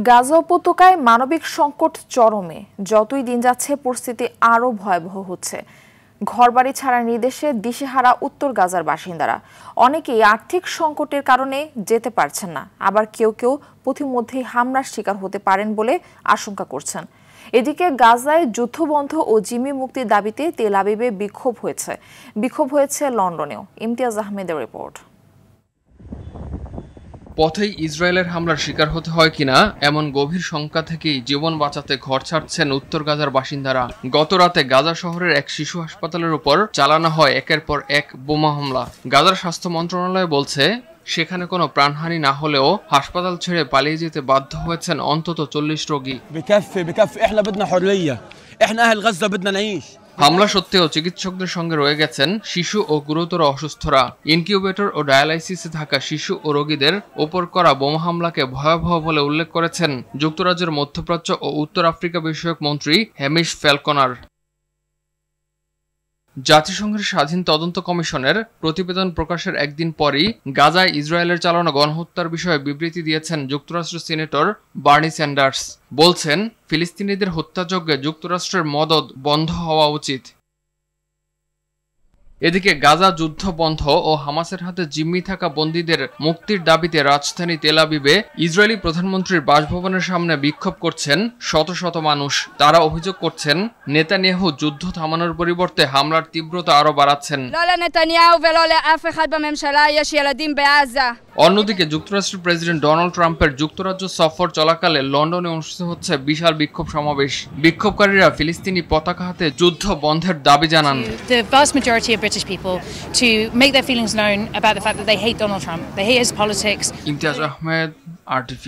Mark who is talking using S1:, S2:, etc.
S1: গাজা উপত্যকায় মানবিক সংকট চরমে। যতই দিন যাচ্ছে পরিস্থিতি আরও ভয়াবহ হচ্ছে। ঘরবাড়ি ছাড়ার নির্দেশে দিশেহারা উত্তর গাজার বাসিন্দারা। অনেকেই আর্থিক সংকটের কারণে যেতে পারছেন না, আবার কেউ কেউ পথিমধ্যেই হামলার শিকার হতে পারেন বলে আশঙ্কা করছেন। এদিকে গাজায় যুদ্ধবন্ধ ও জিম্মি মুক্তির দাবিতে তেল আবিবে বিক্ষোভ হয়েছে লন্ডনেও। ইমতিয়াজ আহমেদের রিপোর্ট।
S2: পথেই ইসরায়েলের হামলার শিকার হতে হয় কিনা এমন গভীর শঙ্কা থেকেই জীবন বাঁচাতে ঘর ছাড়ছেন উত্তর গাজার বাসিন্দারা। গত রাতে গাজা শহরের এক শিশু হাসপাতালের উপর চালানো হয় একের পর এক বোমা হামলা। গাজার স্বাস্থ্য মন্ত্রণালয় বলছে, সেখানে কোনো প্রাণহানি না হলেও হাসপাতাল ছেড়ে পালিয়ে যেতে বাধ্য হয়েছেন অন্তত 40 রোগী। হামলা সত্ত্বেও চিকিৎসকদের সঙ্গে রয়ে গেছেন শিশু ও গুরুতর অসুস্থরা। ইনকিউবেটর ও ডায়ালাইসিসে থাকা শিশু ও রোগীদের ওপর করা বোমা হামলাকে ভয়াবহ বলে উল্লেখ করেছেন যুক্তরাজ্যের মধ্যপ্রাচ্য ও উত্তর আফ্রিকা বিষয়ক মন্ত্রী হ্যামিশ ফ্যালকনার। জাতিসংঘের স্বাধীন তদন্ত কমিশনের প্রতিবেদন প্রকাশের একদিন পরই গাজায় ইসরায়েলের চালানো গণহত্যার বিষয়ে বিবৃতি দিয়েছেন যুক্তরাষ্ট্রের সিনেটর বার্নি স্যান্ডার্স। বলছেন, ফিলিস্তিনিদের হত্যাযজ্ঞে যুক্তরাষ্ট্রের মদদ বন্ধ হওয়া উচিত। এদিকে গাজা যুদ্ধ বন্ধ ও হামাসের হাতে জিম্মি থাকা বন্দীদের মুক্তির দাবিতে রাজধানী তেল আবিবে ইসরায়েলি প্রধানমন্ত্রীর বাসভবনের সামনে বিক্ষোভ করছেন শত শত মানুষ। তারা অভিযোগ করছেন, নেতানিয়াহু যুদ্ধ থামানোর পরিবর্তে হামলার তীব্রতা আরো বাড়াচ্ছেন। অন্যদিকে যুক্তরাষ্ট্রের প্রেসিডেন্ট ডোনাল্ড ট্রাম্পের যুক্তরাজ্য সফর চলাকালে লন্ডনে অনুষ্ঠিত হচ্ছে বিশাল বিক্ষোভ সমাবেশ। বিক্ষোভকারীরা ফিলিস্তিনি পতাকা হাতে যুদ্ধ বন্ধের দাবি জানান।
S3: British people to make their feelings known about the fact that they hate Donald Trump, they hate his politics.
S2: Imtiaz Ahmed, RTV।